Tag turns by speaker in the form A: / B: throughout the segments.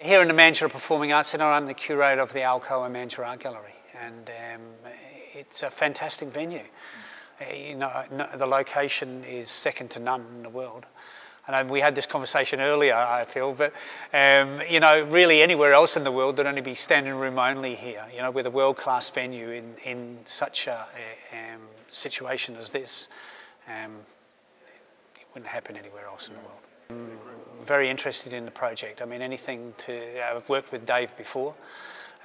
A: Here in the Manchester Performing Arts Centre, I'm the curator of the Alcoa Manchester Art Gallery, and it's a fantastic venue. You know, the location is second to none in the world. And we had this conversation earlier, I feel, but you know, really anywhere else in the world there'd only be standing room only here. You know, with a world-class venue in such a situation as this, it wouldn't happen anywhere else in the world. Very interested in the project. I mean, I've worked with Dave before,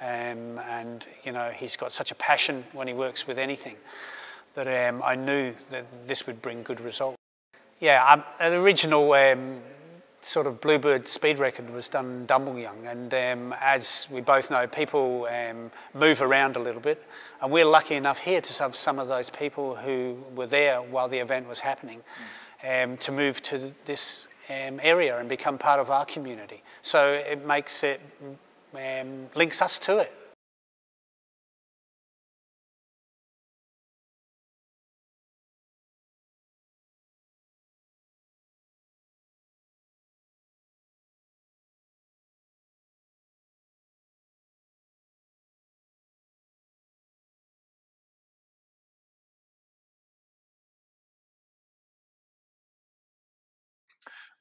A: and you know, he's got such a passion when he works with anything that I knew that this would bring good results. Yeah, the original sort of Bluebird speed record was done in Dumbleyung, and as we both know, people move around a little bit, and we're lucky enough here to have some of those people who were there while the event was happening to move to this area and become part of our community. So it makes it, links us to it.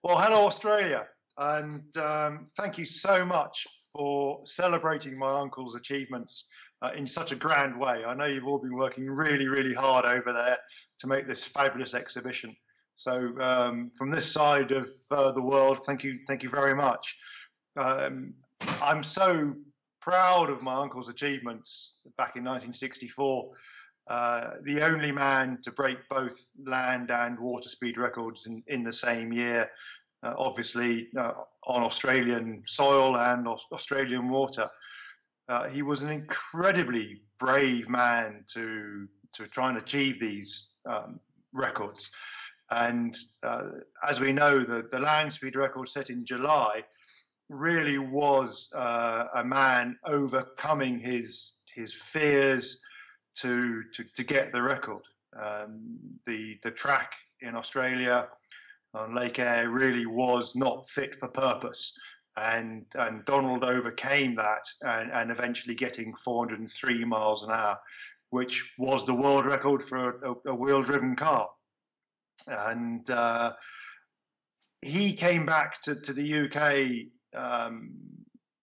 B: Well, hello Australia, and thank you so much for celebrating my uncle's achievements in such a grand way. I know you've all been working really, really hard over there to make this fabulous exhibition. So from this side of the world, thank you very much. I'm so proud of my uncle's achievements back in 1964. The only man to break both land and water speed records in the same year, obviously on Australian soil and Australian water. He was an incredibly brave man to try and achieve these records. And as we know, the land speed record set in July really was a man overcoming his fears to get the record. The track in Australia on Lake Eyre really was not fit for purpose, and Donald overcame that and eventually getting 403 miles an hour, which was the world record for a wheel-driven car. And he came back to the UK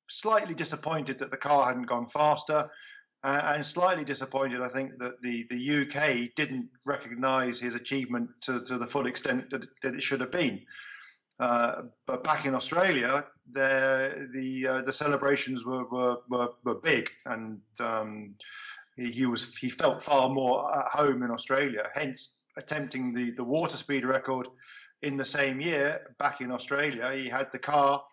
B: slightly disappointed that the car hadn't gone faster, and slightly disappointed, I think, that the UK didn't recognise his achievement to the full extent that it should have been. But back in Australia, the celebrations were big, and he felt far more at home in Australia. Hence, attempting the water speed record in the same year back in Australia. He had the car,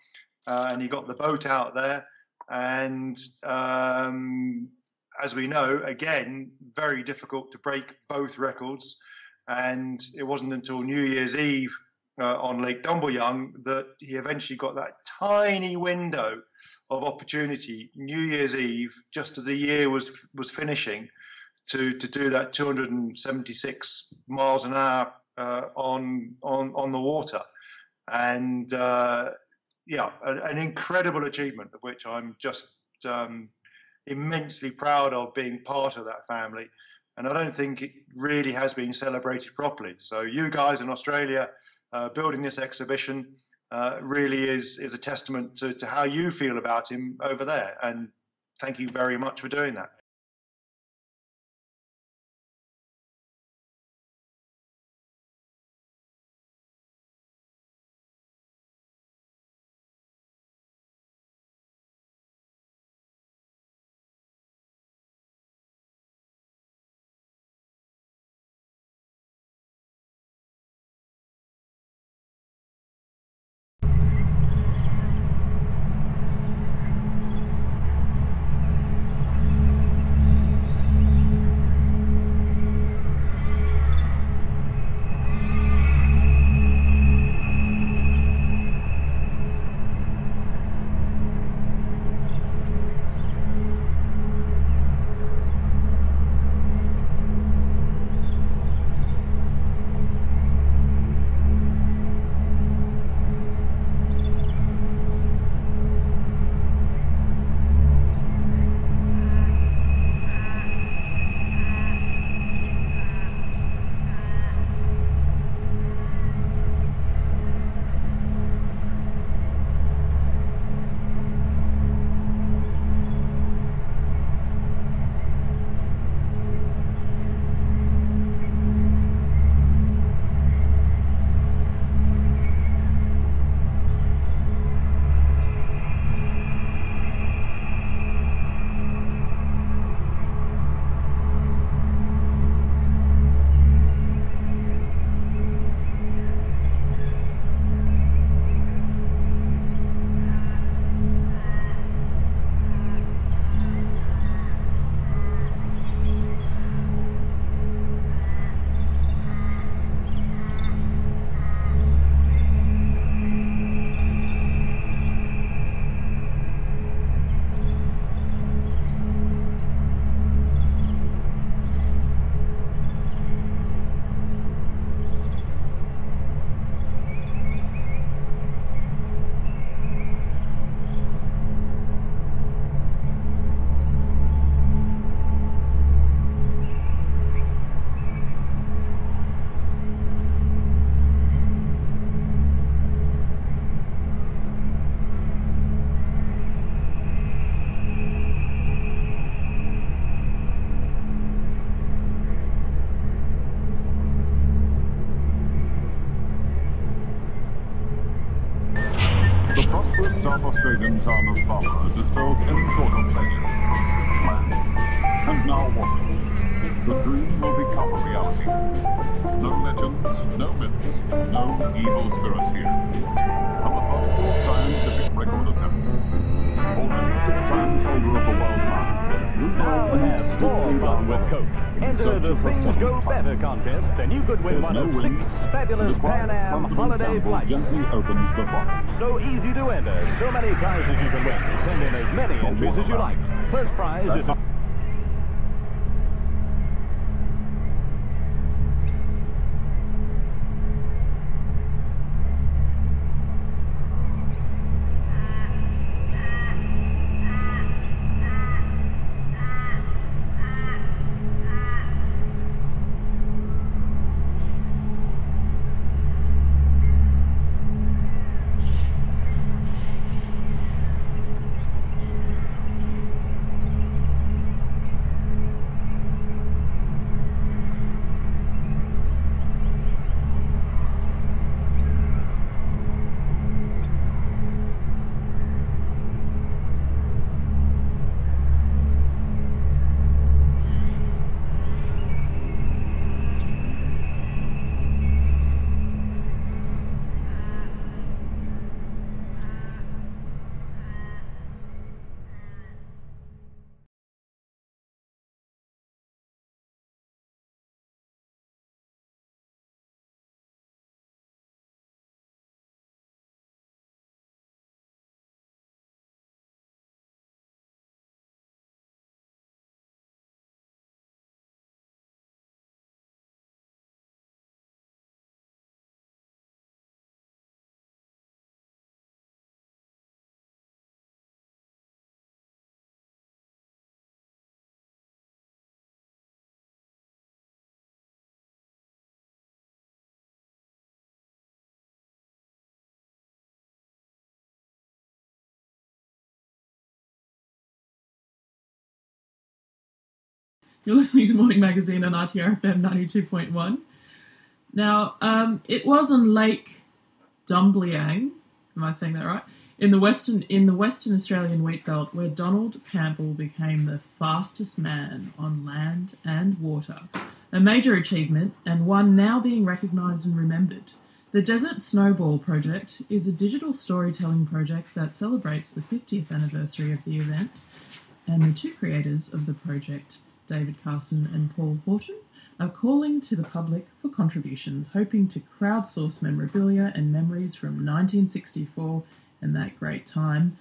B: and he got the boat out there, and as we know, again, very difficult to break both records. And it wasn't until New Year's Eve on Lake Dumbleyung that he eventually got that tiny window of opportunity, New Year's Eve, just as the year was finishing, to do that 276 miles an hour on the water. And yeah, an incredible achievement of which I'm just immensely proud of being part of that family. And I don't think it really has been celebrated properly. So you guys in Australia building this exhibition really is a testament to how you feel about him over there. And thank you very much for doing that.
C: Australian town of Barbara dispels any sort of legend, plan, and now what? The dream will become a reality. No legends, no myths, no evil spirits here. A methodical scientific record attempt. Already 6 times holder of the world mark.
D: Now have more fun with Coke. Enter the Things Go Better contest, and you could win one of 6 fabulous Pan Am holiday flights.
C: Gently opens the box.
D: So easy to enter, so many prizes you can win. Send in as many entries as you like. First prize is...
E: You're listening to Morning Magazine on RTRFM 92.1. Now, it was on Lake Dumbliang, am I saying that right? In the Western Australian wheatbelt, where Donald Campbell became the fastest man on land and water. A major achievement, and one now being recognised and remembered. The Desert Snowball Project is a digital storytelling project that celebrates the 50th anniversary of the event, and the 2 creators of the project, David Carson and Paul Horton, are calling to the public for contributions, hoping to crowdsource memorabilia and memories from 1964 and that great time.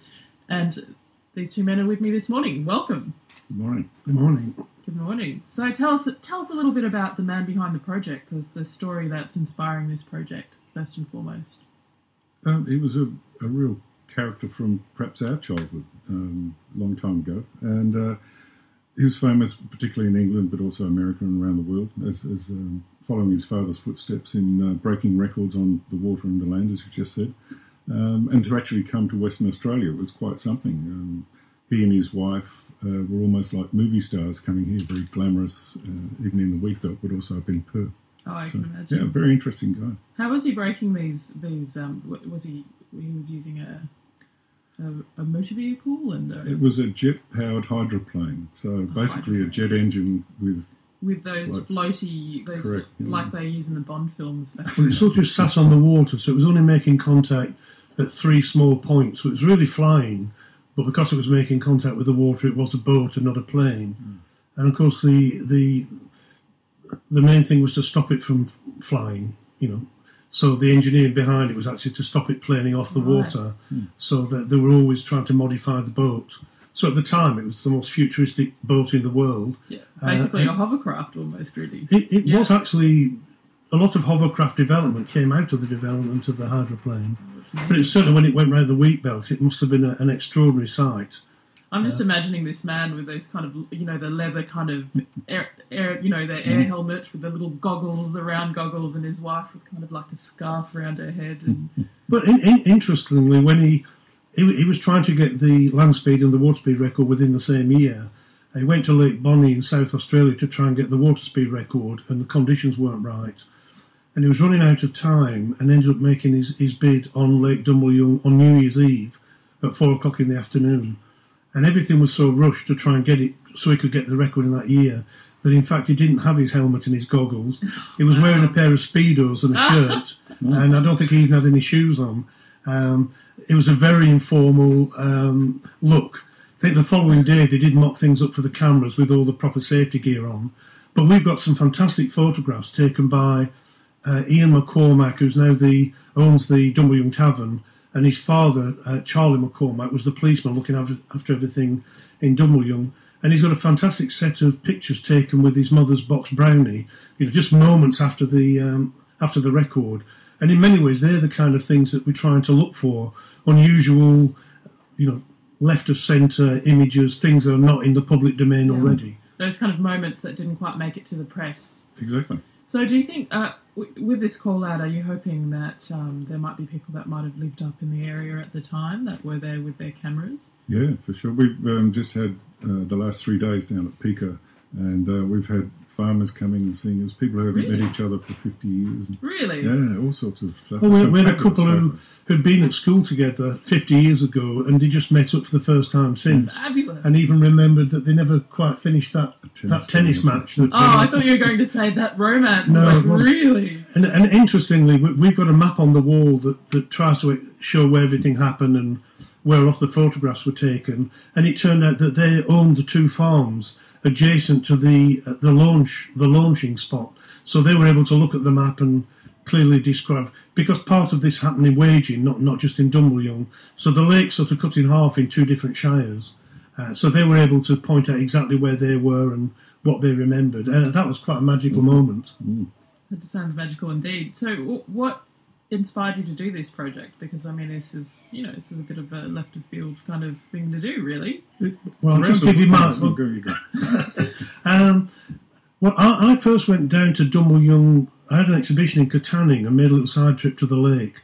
E: And these 2 men are with me this morning. Welcome.
C: Good morning.
B: Good morning.
E: Good morning. So tell us a little bit about the man behind the project, the story that's inspiring this project, first and foremost.
C: He was a real character from perhaps our childhood, a long time ago, and he was famous particularly in England, but also America and around the world, as following his father's footsteps in breaking records on the water and the land, as you just said. And to actually come to Western Australia was quite something. He and his wife were almost like movie stars coming here, very glamorous, even in the wheatbelt, but also up in Perth.
E: Oh, I can imagine.
C: Yeah, very interesting guy.
E: How was he breaking these was he using a motor vehicle and
C: it was a jet-powered hydroplane, so basically a jet engine with
E: those floaty,
C: correct,
E: like they use in the Bond films.
F: Well, it sort of sat on the water, so it was only making contact at 3 small points. So it was really flying, but because it was making contact with the water, it was a boat and not a plane. And of course, the main thing was to stop it from flying, So the engineering behind it was actually to stop it planing off the water, so that they were always trying to modify the boat. So at the time, it was the most futuristic boat in the world.
E: Yeah, basically a hovercraft almost, really.
F: It was actually, a lot of hovercraft development came out of the development of the hydroplane. But it's certainly when it went round the wheat belt, it must have been an extraordinary sight.
E: I'm just imagining this man with those kind of, the leather kind of air the air helmet with the little goggles, the round goggles, and his wife with kind of like a scarf around her head. And...
F: But interestingly, when he was trying to get the land speed and the water speed record within the same year, he went to Lake Bonny in South Australia to try and get the water speed record, and the conditions weren't right. And he was running out of time and ended up making his bid on Lake Dumbliang on New Year's Eve. at 4 o'clock in the afternoon. And everything was so rushed to try and get it so he could get the record in that year that in fact he didn't have his helmet and his goggles. He was wearing a pair of Speedos and a shirt, and I don't think he even had any shoes on. It was a very informal look. I think the following day they did mop things up for the cameras with all the proper safety gear on. But we've got some fantastic photographs taken by Ian McCormack, who's now owns the Dumble Tavern, and his father, Charlie McCormack, was the policeman looking after everything in Dumble. And he's got a fantastic set of pictures taken with his mother's box brownie, just moments after the record. And in many ways, they're the kind of things that we're trying to look for, unusual, left of centre images, things that are not in the public domain already.
E: Those kind of moments that didn't quite make it to the press.
C: Exactly.
E: So do you think, with this call out, are you hoping that there might be people that might have lived up in the area at the time that were there with their cameras?
C: Yeah, for sure. We've just had the last 3 days down at Pica, and we've had farmers coming and seeing us, people who haven't met each other for 50 years.
E: Really?
C: Yeah, all sorts of stuff.
F: Well, we had a couple who'd been at school together 50 years ago, and they just met up for the first time since.
E: Fabulous.
F: And even remembered that they never quite finished that tennis match.
E: I thought you were going to say that romance.
F: No,
E: really?
F: And interestingly, we've got a map on the wall that tries to show where everything happened and where a lot of the photographs were taken. And it turned out that they owned the 2 farms adjacent to the launching spot. So they were able to look at the map and clearly describe, because part of this happened in Waging, not just in Dumble. So the lake sort of cut in half in 2 different shires. So they were able to point out exactly where they were and what they remembered. And that was quite a magical moment.
E: That sounds magical indeed. So what inspired you to do this project? Because, I mean, this is a bit of a left of field kind of thing to do, really.
F: Well, I'll just give you my... Well, I first went down to Dumble. I had an exhibition in Katanning and made a little side trip to the lake.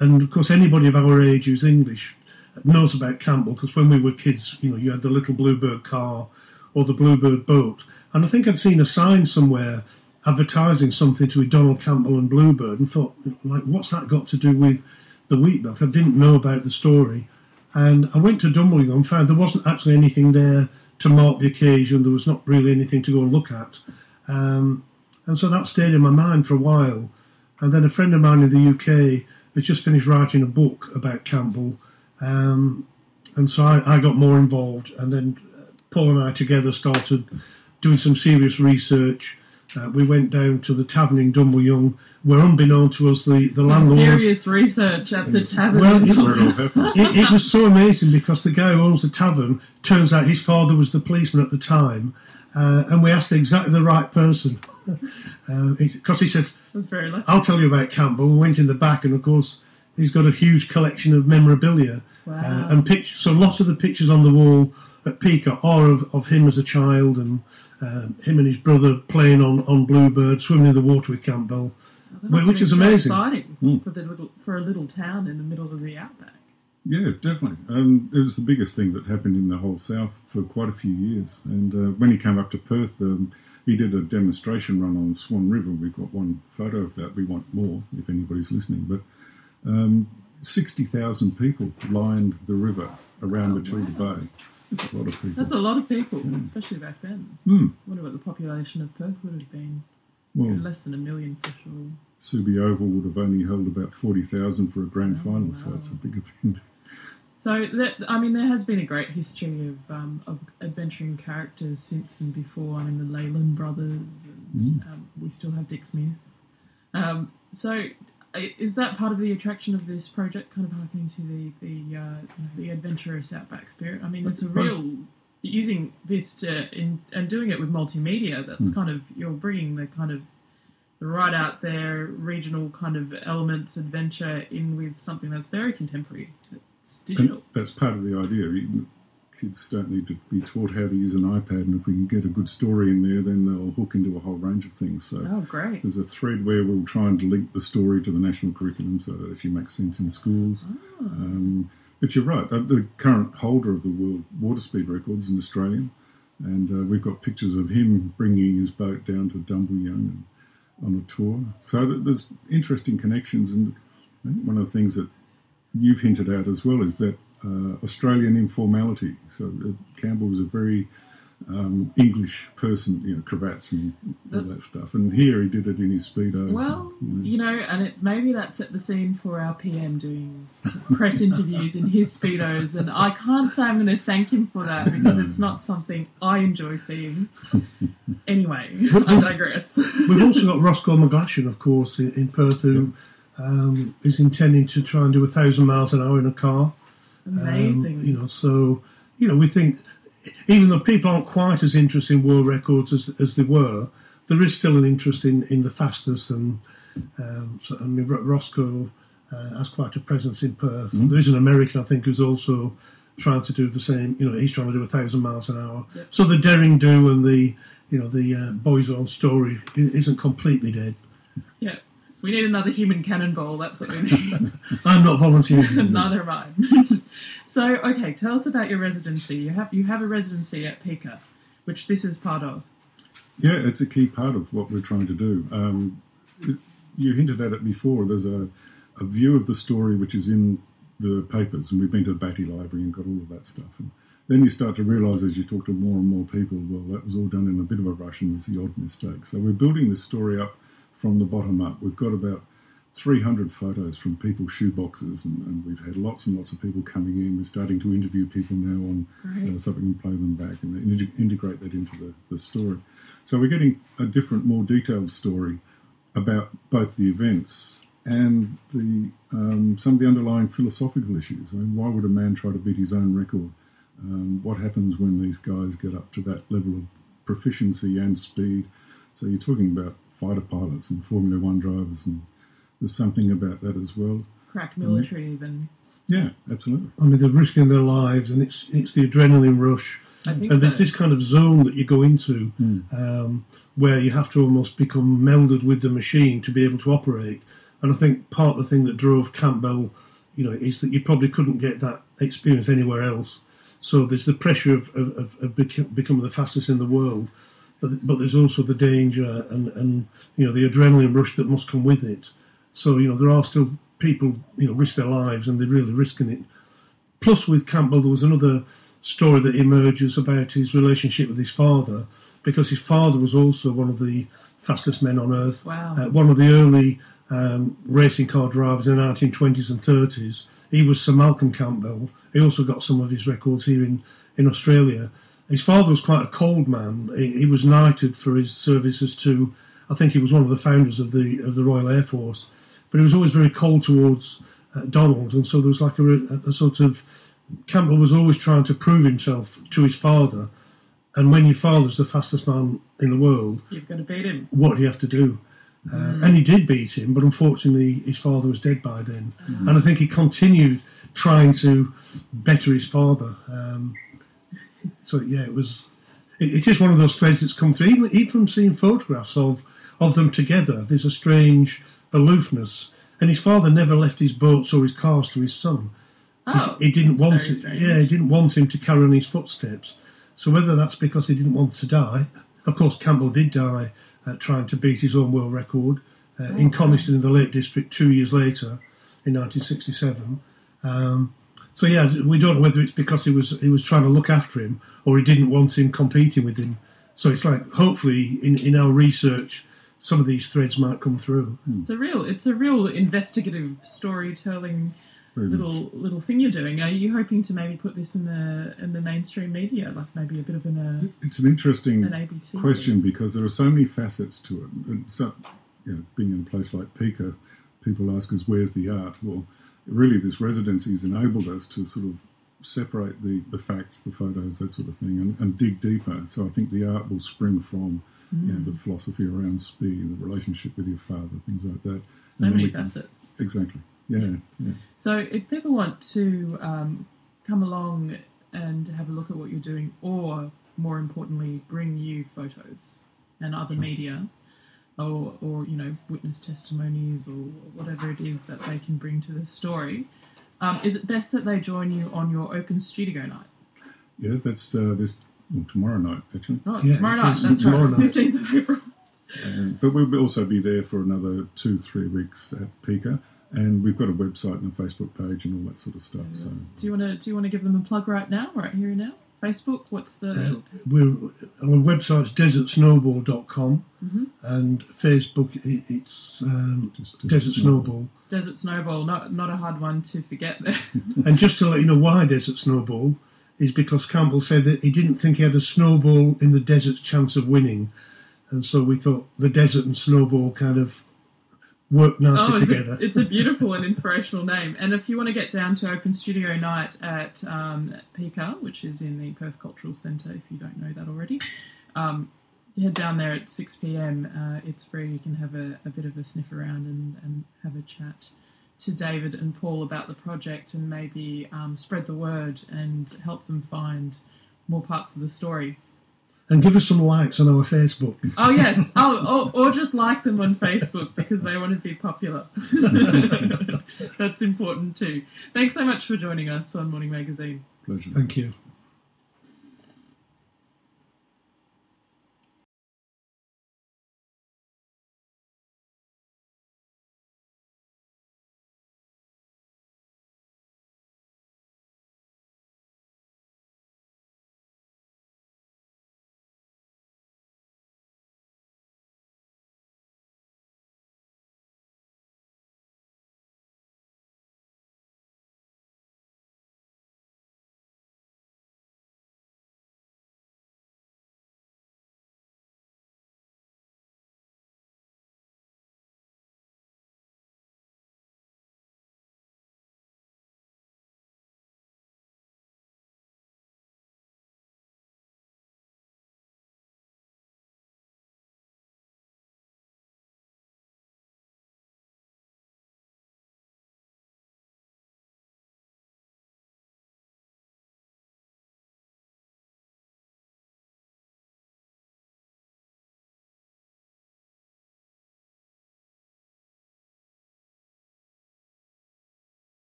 F: And, of course, anybody of our age who's English knows about Campbell, because when we were kids, you had the little Bluebird car or the Bluebird boat. And I think I'd seen a sign somewhere advertising something to Donald Campbell and Bluebird, and thought, what's that got to do with the wheat belt? I didn't know about the story. And I went to Dumble and found there wasn't actually anything there to mark the occasion. There was not really anything to go and look at. And so that stayed in my mind for a while. And then a friend of mine in the UK had just finished writing a book about Campbell. And so I got more involved. And then Paul and I together started doing some serious research. We went down to the tavern in Dumble, where unbeknown to us, the landlord...
E: serious research at the tavern.
F: Well, it was so amazing, because the guy who owns the tavern, turns out his father was the policeman at the time, and we asked exactly the right person. Because he said,
E: that's very lucky.
F: I'll tell you about Campbell. We went in the back, and of course, he's got a huge collection of memorabilia.
E: Wow.
F: And pictures. So a lot of the pictures on the wall at Pica are of him as a child, and him and his brother playing on Bluebird, swimming in the water with Campbell, which is amazing.
E: So exciting for a little town in the middle of the outback.
C: Yeah, definitely. It was the biggest thing that happened in the whole south for quite a few years. And when he came up to Perth, he did a demonstration run on Swan River. We've got one photo of that. We want more, if anybody's listening. But 60,000 people lined the river around Matilda Bay. That's a lot of people.
E: That's a lot of people, especially back then. I wonder what the population of Perth would have been.
C: Well,
E: less than 1 million for sure.
C: Subi Oval would have only held about 40,000 for a grand final, so it's a big event.
E: So, there has been a great history of adventuring characters since and before. I mean, the Leyland brothers, and we still have Dick Smith. So, is that part of the attraction of this project, kind of harkening to the adventurous outback spirit? I mean, it's a real using this and doing it with multimedia. That's kind of, you're bringing the kind of the right out there regional kind of elements, adventure in with something that's very contemporary. It's digital.
C: And that's part of the idea. Kids don't need to be taught how to use an iPad, and if we can get a good story in there, then they'll hook into a whole range of things. So
E: great.
C: There's a thread where we'll try and link the story to the national curriculum so that it actually makes sense in schools. But you're right, the current holder of the world water speed record is an Australian, and we've got pictures of him bringing his boat down to Dumble and on a tour. So there's interesting connections, and I think one of the things that you've hinted at as well is that Australian informality. So Campbell was a very English person, you know, cravats and all that stuff. And here he did it in his Speedos.
E: Well,
C: and,
E: you know, and maybe that set the scene for our PM doing press interviews in his Speedos. And I can't say I'm going to thank him for that because it's not something I enjoy seeing. Anyway, I digress.
F: We've also got Roscoe McGlashan, of course, in Perth, who is intending to try and do 1,000 miles an hour in a car.
E: Amazing.
F: You know, so, you know, we think, even though people aren't quite as interested in world records as they were, there is still an interest in the fastest. And so, I mean, Roscoe has quite a presence in Perth.
C: Mm-hmm.
F: There is an American, I think, who's also trying to do the same. You know, he's trying to do 1,000 miles an hour.
E: Yep.
F: So the daring do and the boys on story isn't completely dead.
E: Yeah. We need another human cannonball, that's what we need.
F: I'm not volunteering.
E: Neither am I. So, okay, tell us about your residency. You have a residency at PICA, which this is part of.
C: Yeah, it's a key part of what we're trying to do. You hinted at it before. There's a view of the story which is in the papers, and we've been to the Batty Library and got all of that stuff. And then you start to realise as you talk to more and more people, well, that was all done in a bit of a rush and there's the odd mistake. So we're building this story up from the bottom up. We've got about 300 photos from people's shoeboxes, and we've had lots and lots of people coming in. We're starting to interview people now on so we can play them back and integrate that into the story. So we're getting a different, more detailed story about both the events and the some of the underlying philosophical issues. I mean, why would a man try to beat his own record? What happens when these guys get up to that level of proficiency and speed? So you're talking about fighter pilots and Formula One drivers, and there's something about that as well.
E: Crack military even.
C: Yeah, absolutely.
F: I mean, they're risking their lives, and it's the adrenaline rush.
E: I think
F: and
E: so.
F: there's this kind of zone that you go into where you have to almost become melded with the machine to be able to operate. And I think part of the thing that drove Campbell, you know, is that you probably couldn't get that experience anywhere else. So there's the pressure of becoming the fastest in the world, but there's also the danger and you know, the adrenaline rush that must come with it. So, you know, there are still people, you know, risk their lives, and they're really risking it. Plus, with Campbell, there was another story that emerges about his relationship with his father, because his father was also one of the fastest men on earth.
E: Wow.
F: One of the early racing car drivers in the 1920s and 30s. He was Sir Malcolm Campbell. He also got some of his records here in Australia. His father was quite a cold man. He was knighted for his services to, I think he was one of the founders of the Royal Air Force, but he was always very cold towards Donald, and so there was like a sort of, Campbell was always trying to prove himself to his father, and when your father's the fastest man in the world,
E: you've got to beat him.
F: What do you have to do? And he did beat him, but unfortunately his father was dead by then. And I think he continued trying to better his father. So yeah, it is one of those threads that's come through. Even from seeing photographs of them together, there's a strange aloofness. And his father never left his boats or his cars to his son.
E: Oh,
F: he didn't want it.
E: strange.
F: Yeah, he didn't want him to carry on his footsteps. So whether that's because he didn't want to die, of course Campbell did die trying to beat his own world record in Coniston in the Lake District 2 years later in 1967. So yeah, we don't know whether it's because he was trying to look after him or he didn't want him competing with him. So it's like, hopefully in our research some of these threads might come through.
E: It's a real investigative storytelling little thing you're doing. Are you hoping to maybe put this in the mainstream media, like maybe a bit of
C: It's an interesting
E: ABC
C: question because there are so many facets to it. And so, you know, being in a place like PICA, people ask us, where's the art? Well, really this residency has enabled us to sort of separate the facts, the photos, that sort of thing, and dig deeper. So I think the art will spring from you know, the philosophy around speed, the relationship with your father, things like that.
E: So many facets.
C: Exactly. Yeah.
E: So if people want to come along and have a look at what you're doing, or more importantly, bring you photos and other media, or you know, witness testimonies or whatever it is that they can bring to the story, is it best that they join you on your open studio night?
C: Yes, that's tomorrow night actually.
E: Oh, it's tomorrow night. That's
F: tomorrow
E: right,
F: night.
E: 15th of April.
C: But we'll also be there for another 2-3 weeks at PICA. And we've got a website and a Facebook page and all that sort of stuff.
E: Yes.
C: So
E: Do you want to give them a plug right now, right here and now? Facebook, what's the...
F: Our website's desertsnowball.com, and Facebook, it's Desert Snowball.
E: Desert Snowball, not a hard one to forget there.
F: And just to let you know why Desert Snowball, is because Campbell said that he didn't think he had a snowball in the desert's chance of winning. And so we thought the desert and snowball kind of work nicely together.
E: It's a beautiful and inspirational name. And if you want to get down to Open Studio Night at PICA, which is in the Perth Cultural Centre, if you don't know that already, head down there at 6 p.m. It's free. You can have a bit of a sniff around and have a chat to David and Paul about the project, and maybe spread the word and help them find more parts of the story.
F: And give us some likes on our Facebook.
E: Oh, yes. Or just like them on Facebook because they want to be popular. That's important too. Thanks so much for joining us on Morning Magazine.
C: Pleasure.
F: Thank you.